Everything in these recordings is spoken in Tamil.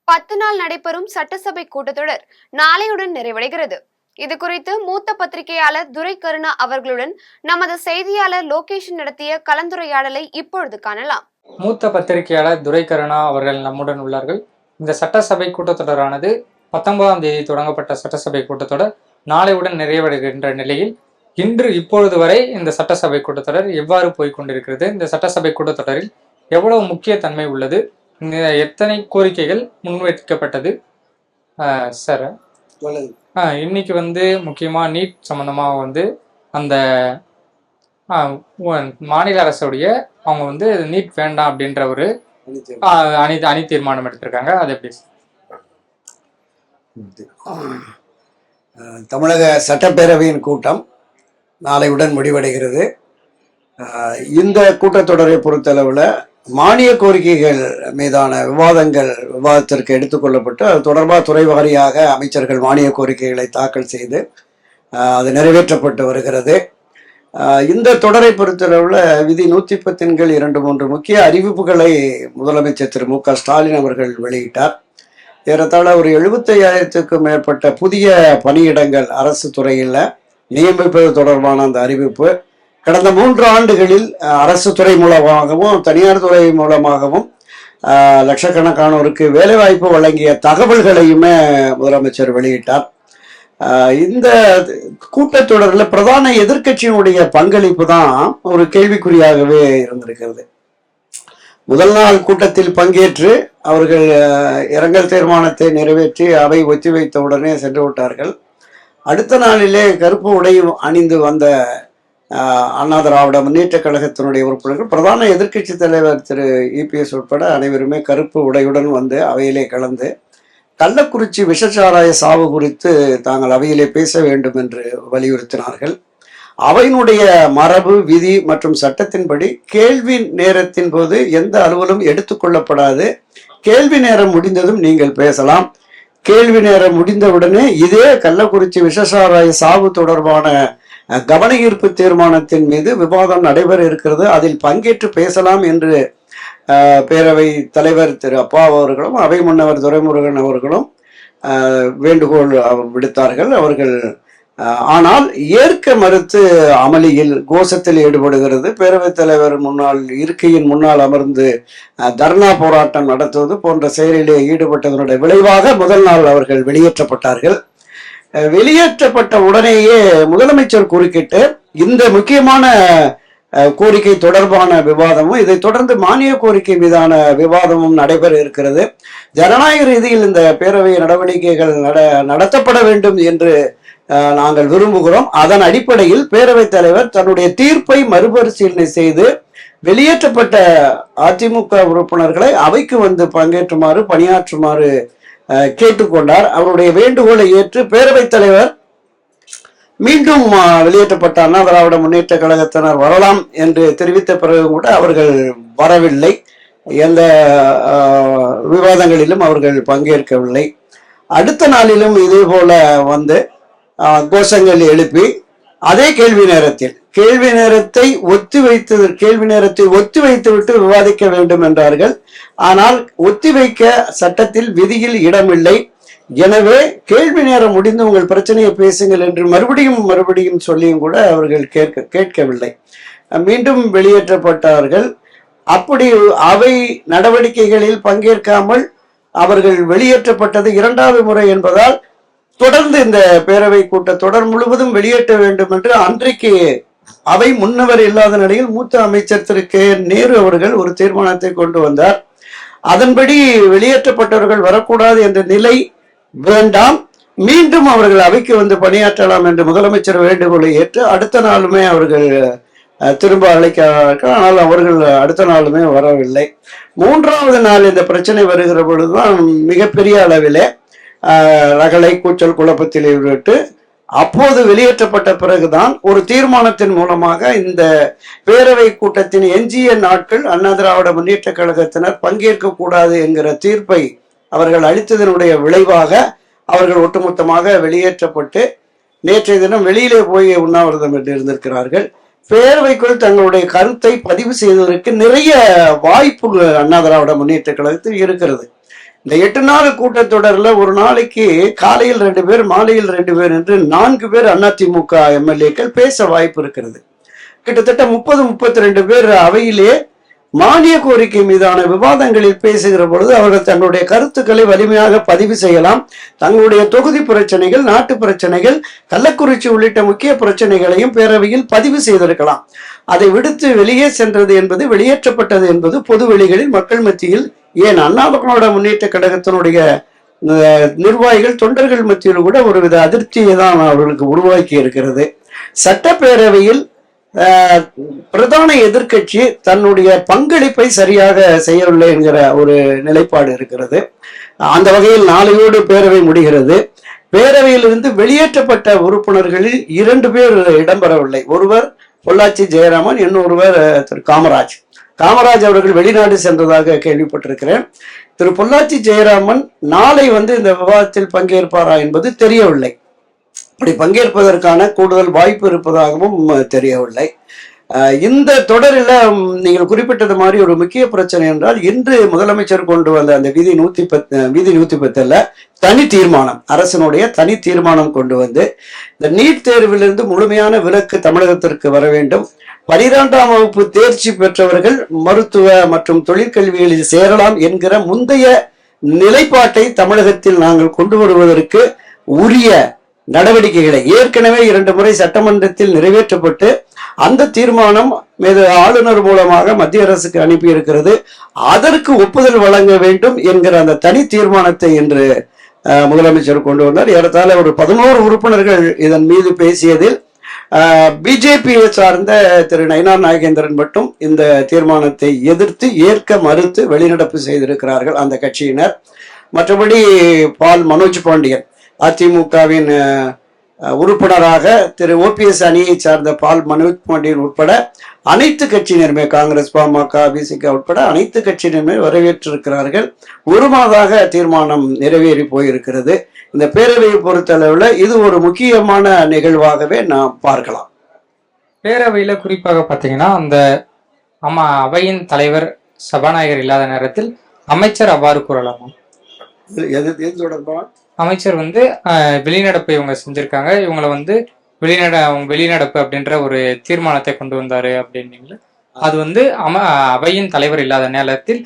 10 நாள் நடைபெறும் சட்டசபை கூட்டத்தொடர் நாளையுடன் நிறைவடைகிறது. இது குறித்து மூத்த பத்திரிகையாளர் துரை கருணா அவர்களுடன் நமது செய்தியாளர் லோகேஷன் நடத்திய கலந்துரையாடலை இப்பொழுது காணலாம். மூத்த பத்திரிகையாளர் துரை கருணா அவர்கள் நம்முடன் உள்ளார்கள். இந்த சட்டசபை கூட்டத்தொடரானது 19ஆம் தேதி தொடங்கப்பட்ட சட்டசபை கூட்டத்தொடர் நாளையுடன் நிறைவடைகின்ற நிலையில் இன்று இப்பொழுது வரை இந்த சட்டசபை கூட்டத்தொடர் எவ்வாறு போய்கொண்டிருக்கிறது, இந்த சட்டசபை கூட்டத்தொடரில் எவ்வளவு முக்கிய தன்மை உள்ளது, எத்தனை கோரிக்கைகள் முன்வைக்கப்பட்டது சார்? இன்னைக்கு முக்கியமா நீட் சம்பந்தமாக அந்த மாநில அரசுடைய அவங்க நீட் வேண்டாம் அப்படின்ற ஒரு அணி தீர்மானம் எடுத்திருக்காங்க. அது எப்படி? தமிழக சட்டப்பேரவையின் கூட்டம் நாளையுடன் முடிவடைகிறது. இந்த கூட்டத்தொடரை பொறுத்தளவில் மானிய கோரிக்கைகள் மீதான விவாதத்திற்கு எடுத்துக்கொள்ளப்பட்டு அது தொடர்பாக துறை வாரியாக அமைச்சர்கள் மானிய கோரிக்கைகளை தாக்கல் செய்து அது நிறைவேற்றப்பட்டு வருகிறது. இந்த தொடரை பொறுத்தளவில் விதி 110 2 முக்கிய அறிவிப்புகளை முதலமைச்சர் திரு மு க ஸ்டாலின் அவர்கள் வெளியிட்டார். ஏறத்தாழ ஒரு 75,000க்கும் மேற்பட்ட புதிய பணியிடங்கள் அரசு துறையில் நியமிப்பது தொடர்பான அந்த அறிவிப்பு கடந்த 3 ஆண்டுகளில் அரசு துறை மூலமாகவும் தனியார் துறை மூலமாகவும் லட்சக்கணக்கானோருக்கு வேலைவாய்ப்பு வழங்கிய தகவல்களையுமே முதலமைச்சர் வெளியிட்டார். இந்த கூட்டத்தொடரில் பிரதான எதிர்க்கட்சியினுடைய பங்களிப்பு தான் ஒரு கேள்விக்குறியாகவே இருந்திருக்கிறது. முதல் நாள் கூட்டத்தில் பங்கேற்று அவர்கள் இரங்கல் தீர்மானத்தை நிறைவேற்றி அவை ஒத்திவைத்த உடனே சென்று விட்டார்கள். அடுத்த நாளிலே கருப்பு உடை அணிந்து வந்த அண்ணா திராவிட முன்னேற்ற கழகத்தினுடைய உறுப்பினர்கள், பிரதான எதிர்க்கட்சி தலைவர் திரு EPS உட்பட அனைவருமே கருப்பு உடையுடன் வந்து அவையிலே கலந்து கள்ளக்குறிச்சி விஷச்சாராய சாவு குறித்து தாங்கள் அவையிலே பேச வேண்டும் என்று வலியுறுத்தினார்கள். அவையினுடைய மரபு, விதி மற்றும் சட்டத்தின்படி கேள்வி நேரத்தின் போது எந்த அலுவலும் எடுத்துக்கொள்ளப்படாது. கேள்வி நேரம் முடிந்ததும் நீங்கள் பேசலாம். கேள்வி நேரம் முடிந்தவுடனே இதே கள்ளக்குறிச்சி விஷச்சாராய சாவு தொடர்பான கவன ஈர்ப்பு தீர்மானத்தின் மீது விவாதம் நடைபெற இருக்கிறது, அதில் பங்கேற்று பேசலாம் என்று பேரவை தலைவர் திரு அப்பா அவர்களும் அவை முன்னவர் துரைமுருகன் அவர்களும் வேண்டுகோள் விடுத்தார்கள். அவர்கள் ஆனால் ஏற்க மறுத்து அமளியில் கோஷத்தில் ஈடுபடுகிறது. பேரவைத் தலைவர் இருக்கையின் முன்னால் அமர்ந்து தர்ணா போராட்டம் நடத்துவது போன்ற செயலிலே ஈடுபட்டதனுடைய விளைவாக முதல் நாள் அவர்கள் வெளியேற்றப்பட்டார்கள். வெளியேற்றப்பட்ட உடனேயே முதலமைச்சர் குறுக்கிட்டு இந்த முக்கியமான கோரிக்கை தொடர்பான விவாதமும் இதை தொடர்ந்து மானிய கோரிக்கை மீதான விவாதமும் நடைபெற இருக்கிறது. ஜனநாயக ரீதியில் இந்த பேரவை நடவடிக்கைகள் நடத்தப்பட வேண்டும் என்று நாங்கள் விரும்புகிறோம். அதன் அடிப்படையில் பேரவைத் தலைவர் தன்னுடைய தீர்ப்பை மறுபரிசீலனை செய்து வெளியேற்றப்பட்ட அதிமுக உறுப்பினர்களை அவைக்கு பங்கேற்றுமாறு பணியாற்றுமாறு கேட்டுக்கொண்டார். அவருடைய வேண்டுகோளை ஏற்று பேரவைத் தலைவர் மீண்டும் வெளியேற்றப்பட்ட அண்ணா திராவிட முன்னேற்ற கழகத்தினர் வரலாம் என்று தெரிவித்த பிறகு கூட அவர்கள் வரவில்லை. எந்த விவாதங்களிலும் அவர்கள் பங்கேற்கவில்லை. அடுத்த நாளிலும் இதே போல கோஷங்கள் எழுப்பி அதே கேள்வி நேரத்தை ஒத்திவைத்து விட்டு விவாதிக்க வேண்டும் என்றார்கள். ஆனால் ஒத்திவைக்க சட்டத்தில் விதியில் இடமில்லை. எனவே கேள்வி நேரம் முடிந்து உங்கள் பிரச்சனையை பேசுங்கள் என்று மறுபடியும் சொல்லியும் கூட அவர்கள் கேட்கவில்லை. மீண்டும் வெளியேற்றப்பட்டார்கள். அப்படி அவை நடவடிக்கைகளில் பங்கேற்காமல் அவர்கள் வெளியேற்றப்பட்டது 2வது முறை என்பதால் தொடர்ந்து இந்த பேரவை கூட்டத்தொடர் முழுவதும் வெளியேற்ற வேண்டும் என்று அன்றைக்கு அவை முன்னவர் இல்லாத நிலையில் மூத்த அமைச்சர் திரு நேரு அவர்கள் ஒரு தீர்மானத்தை கொண்டு வந்தார். அதன்படி வெளியேற்றப்பட்டவர்கள் வரக்கூடாது என்ற நிலை வேண்டாம், மீண்டும் அவர்கள் அவைக்கு பணியாற்றலாம் என்று முதலமைச்சர் வேண்டுகோளை ஏற்று அடுத்த நாளுமே அவர்கள் திரும்ப அழைக்கிறார்கள். ஆனால் அவர்கள் அடுத்த நாளுமே வரவில்லை. 3வது நாள் இந்த பிரச்சனை வருகிற பொழுதுதான் மிகப்பெரிய அளவிலே ரகளை கூச்சல் குழப்பத்தில் ஈடுபட்டு அப்போது வெளியேற்றப்பட்ட பிறகுதான் ஒரு தீர்மானத்தின் மூலமாக இந்த பேரவை கூட்டத்தின் எஞ்சிய நாட்கள் அண்ணா திராவிட முன்னேற்ற கழகத்தினர் பங்கேற்க கூடாது என்கிற தீர்ப்பை அவர்கள் அளித்ததனுடைய விளைவாக அவர்கள் ஒட்டுமொத்தமாக வெளியேற்றப்பட்டு நேற்றைய தினம் வெளியிலே போய் உண்ணாவிரதம் என்று இருந்திருக்கிறார்கள். பேரவைக்குள் தங்களுடைய கருத்தை பதிவு செய்வதற்கு நிறைய வாய்ப்பு அண்ணா திராவிட முன்னேற்ற கழகத்தில் இருக்கிறது. இந்த 8 நாள் கூட்டத்தொடர்ல ஒரு நாளைக்கு காலையில் 2 பேர், மாலையில் 2 பேர் என்று 4 பேர் அதிமுக எம்எல்ஏக்கள் பேச வாய்ப்பு இருக்கிறது. கிட்டத்தட்ட 30-32 பேர் அவையிலே மானிய கோரிக்கை மீதான விவாதங்களில் பேசுகிற பொழுது அவர்கள் தங்களுடைய கருத்துக்களை வலிமையாக பதிவு செய்யலாம். தங்களுடைய தொகுதி பிரச்சனைகள், நாட்டு பிரச்சனைகள், கள்ளக்குறிச்சி உள்ளிட்ட முக்கிய பிரச்சனைகளையும் பேரவையில் பதிவு செய்திருக்கலாம். அதை விடுத்து வெளியே சென்றது என்பது, வெளியேற்றப்பட்டது என்பது பொது வெளிகளில் மக்கள் மத்தியில், ஏன் அண்ணா திராவிட முன்னேற்ற கழகத்தினுடைய நிர்வாகிகள், தொண்டர்கள் மத்தியில் கூட ஒருவித அதிருப்தியை தான் அவர்களுக்கு உருவாக்கி இருக்கிறது. சட்டப்பேரவையில் பிரதான எதிர்க்கட்சி தன்னுடைய பங்களிப்பை சரியாக செய்யவில்லை என்கிற ஒரு நிலைப்பாடு இருக்கிறது. அந்த வகையில் நாளையோடு பேரவை முடிகிறது. பேரவையிலிருந்து வெளியேற்றப்பட்ட உறுப்பினர்களில் 2 பேர் இடம்பெறவில்லை. ஒருவர் பொள்ளாச்சி ஜெயராமன், இன்னொருவர் திரு காமராஜ். காமராஜ் அவர்கள் வெளிநாடு சென்றதாக கேள்விப்பட்டிருக்கிறேன். திரு பொள்ளாச்சி ஜெயராமன் நாளை இந்த விவாதத்தில் பங்கேற்பாரா என்பது தெரியவில்லை. அப்படி பங்கேற்பதற்கான கூடுதல் வாய்ப்பு இருப்பதாகவும் தெரியவில்லை. இந்த தொடரில் நீங்கள் குறிப்பிட்டது மாதிரி ஒரு முக்கிய பிரச்சனை என்றால், இன்று முதலமைச்சர் கொண்டு வந்த அந்த விதி 110 தனி தீர்மானம், அரசனுடைய தனி தீர்மானம் கொண்டு வந்து இந்த நீட் தேர்விலிருந்து முழுமையான விலக்கு தமிழகத்திற்கு வர வேண்டும். 12ஆம் வகுப்பு தேர்ச்சி பெற்றவர்கள் மருத்துவ மற்றும் தொழிற்கல்விகளில் சேரலாம் என்கிற முந்தைய நிலைப்பாட்டை தமிழகத்தில் நாங்கள் கொண்டு வருவதற்கு உரிய நடவடிக்கைகளை ஏற்கனவே 2 முறை சட்டமன்றத்தில் நிறைவேற்றப்பட்டு அந்த தீர்மானம் மீது ஆளுநர் மூலமாக மத்திய அரசுக்கு அனுப்பி இருக்கிறது. அதற்கு ஒப்புதல் வழங்க வேண்டும் என்கிற அந்த தனி தீர்மானத்தை இன்று முதலமைச்சர் கொண்டு வந்தார். ஏறத்தாழ ஒரு 11 உறுப்பினர்கள் இதன் மீது பேசியதில் பிஜேபியை சார்ந்த திரு நயினார் நாகேந்திரன் மட்டும் இந்த தீர்மானத்தை எதிர்த்து ஏற்க மறுத்து வெளிநடப்பு செய்திருக்கிறார்கள் அந்த கட்சியினர். மற்றபடி மனோஜ் பாண்டியன் அதிமுகவின் உறுப்பினராக திரு ஓபிஎஸ் அணியை சார்ந்த மனோஜ் பாண்டியன் உட்பட அனைத்து கட்சியினருமே, காங்கிரஸ், பாமக, பிசிக உட்பட அனைத்து கட்சியினருமே வரவேற்றிருக்கிறார்கள். ஒரு மாதாக தீர்மானம் நிறைவேறி போயிருக்கிறது. இந்த பேரவையை பொறுத்தளவுல இது ஒரு முக்கியமான நிகழ்வாகவே நாம் பார்க்கலாம். பேரவையில குறிப்பாக பாத்தீங்கன்னா, அந்த அவையின் தலைவர் சபாநாயகர் இல்லாத நேரத்தில் அமைச்சர் அவ்வாறு கூறலாமா? எது தொடர்பா? அமைச்சர் வெளிநடப்பு இவங்க செஞ்சிருக்காங்க, இவங்களை வெளிநடப்பு அப்படின்ற ஒரு தீர்மானத்தை கொண்டு வந்தாரு அப்படின்னீங்களா? அது அவையின் தலைவர் இல்லாத நேரத்தில்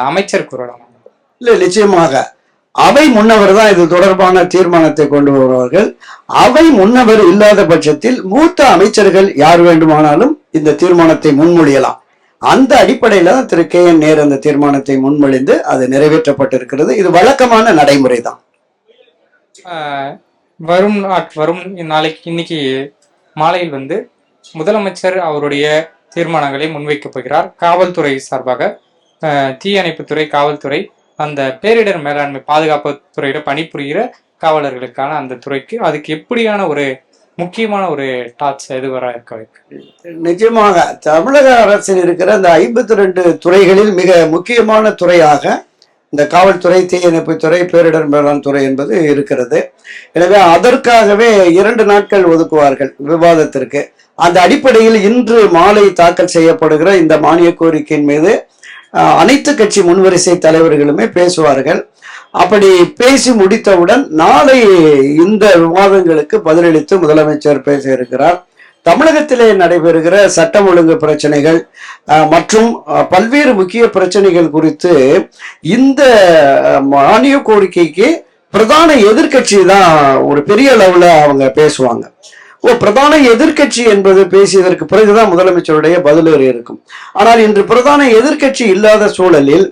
அமைச்சர் கூறலாமா? இல்ல, நிச்சயமாக அவை முன்னவர் தான் இது தொடர்பான தீர்மானத்தை கொண்டு வருவார்கள். அவை முன்னவர் இல்லாத பட்சத்தில் மூத்த அமைச்சர்கள் யார் வேண்டுமானாலும் இந்த தீர்மானத்தை முன்மொழியலாம். அந்த அடிப்படையில தான் திரு கே.என். நேரு அந்த தீர்மானத்தை முன்மொழிந்து அது நிறைவேற்றப்பட்டிருக்கிறது. இது வழக்கமான நடைமுறை தான். வரும் நாளைக்கு இன்னைக்கு மாலையில் முதலமைச்சர் அவருடைய தீர்மானங்களை முன்வைக்கப் போகிறார். காவல்துறை சார்பாக தீயணைப்புத்துறை, காவல்துறை, அந்த பேரிடர் மேலாண்மை பாதுகாப்பு துறையில பணிபுரிகிற காவலர்களுக்கான அந்த துறைக்கு அதுக்கு எப்படியான ஒரு முக்கியமான ஒரு டாச் எது வர இருக்க? நிச்சயமாக தமிழக அரசில் இருக்கிற அந்த 52 துறைகளில் மிக முக்கியமான துறையாக இந்த காவல்துறை, தீயணைப்புத்துறை, பேரிடர் மேலாண் துறை என்பது இருக்கிறது. எனவே அதற்காகவே 2 நாட்கள் ஒதுக்குவார்கள் விவாதத்திற்கு. அந்த அடிப்படையில் இன்று மாலை தாக்கல் செய்யப்படுகிற இந்த மானிய கோரிக்கையின் மீது அனைத்து கட்சி முன்வரிசை தலைவர்களுமே பேசுவார்கள். அப்படி பேசி முடித்தவுடன் நாளை இந்த விவாதங்களுக்கு பதிலளித்து முதலமைச்சர் பேச இருக்கிறார். தமிழகத்திலே நடைபெறுகிற சட்டம் ஒழுங்கு பிரச்சனைகள் மற்றும் பல்வேறு முக்கிய பிரச்சனைகள் குறித்து இந்த மானிய கோரிக்கைக்கு பிரதான எதிர்கட்சி தான் ஒரு பெரிய அளவுல அவங்க பேசுவாங்க. பிரதான எதிர்கட்சி என்பது பேசியதற்கு பிறகுதான் முதலமைச்சருடைய பதில் இருக்கும். ஆனால் இன்று பிரதான எதிர்கட்சி இல்லாத சூழலில்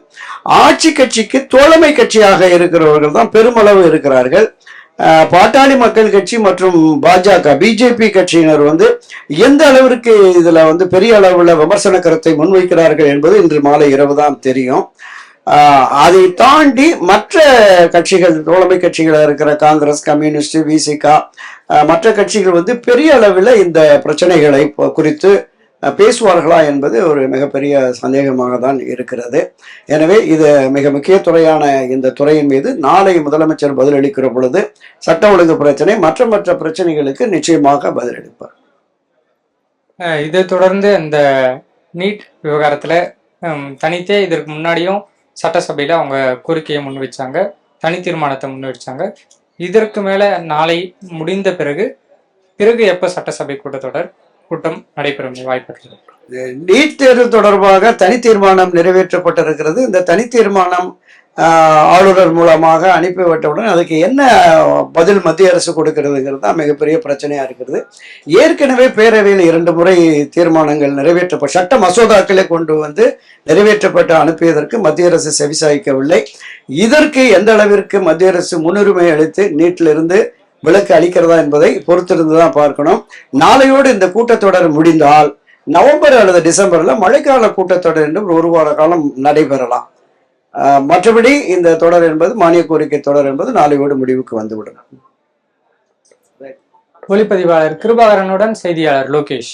ஆட்சி கட்சிக்கு தோழமை கட்சியாக இருக்கிறவர்கள் தான் பெருமளவு இருக்கிறார்கள். பாட்டாளி மக்கள் கட்சி மற்றும் பாஜக, பிஜேபி கட்சியினர் எந்த அளவிற்கு இதுல பெரிய அளவுல விமர்சன கருத்தை முன்வைக்கிறார்கள் என்பது இன்று மாலை இரவு தான் தெரியும். அதை தாண்டி மற்ற கட்சிகள், தோழமை கட்சிகளாக இருக்கிற காங்கிரஸ், கம்யூனிஸ்ட், விசிக, மற்ற கட்சிகள் பெரிய அளவில் இந்த பிரச்சனைகளை குறித்து பேசுவார்களா என்பது ஒரு மிகப்பெரிய சந்தேகமாக தான் இருக்கிறது. எனவே இது மிக முக்கிய துறையான இந்த துறையின் மீது நாளை முதலமைச்சர் பதிலளிக்கிற பொழுது சட்ட ஒழுங்கு பிரச்சனை, மற்ற பிரச்சனைகளுக்கு நிச்சயமாக பதிலளிப்பார். இதை தொடர்ந்து இந்த நீட் விவகாரத்துல தனித்தே இதற்கு முன்னாடியும் சட்டசபையில் அவங்க கோரிக்கையை முன் வச்சாங்க, தனி தீர்மானத்தை முன் வச்சாங்க. இதற்கு மேலே நாளை முடிந்த பிறகு எப்போ சட்டசபை கூட்டம் நடைபெறும் வாய்ப்பு இருக்கிறது? நீட் தேர்வு தொடர்பாக தனி தீர்மானம் நிறைவேற்றப்பட்டிருக்கிறது. இந்த தனி தீர்மானம் ஆளுநர் மூலமாக அனுப்பிவிட்டவுடன் அதுக்கு என்ன பதில் மத்திய அரசு கொடுக்கிறதுங்கிறது தான் மிகப்பெரிய பிரச்சனையா இருக்கிறது. ஏற்கனவே பேரவையில் 2 முறை தீர்மானங்கள் நிறைவேற்றப்பட்ட சட்ட மசோதாக்களை கொண்டு வந்து நிறைவேற்றப்பட்டு அனுப்பியதற்கு மத்திய அரசு செவிசாய்க்கவில்லை. இதற்கு எந்த அளவிற்கு மத்திய அரசு முன்னுரிமை அளித்து நீட்டிலிருந்து விலக்கு அளிக்கிறதா என்பதை பொறுத்திருந்துதான் பார்க்கணும். நாளையோடு இந்த கூட்டத்தொடர் முடிந்தால் நவம்பர் அல்லது டிசம்பர்ல மழைக்கால கூட்டத்தொடர் என்று 1 வார காலம் நடைபெறலாம். மற்றபடி இந்த தொடர் என்பது மானிய கோரிக்கை தொடர் என்பது நாளையோடு முடிவுக்கு வந்துவிடும். ஒளிப்பதிவாளர் கிருபாகரனுடன் செய்தியாளர் லோகேஷ்.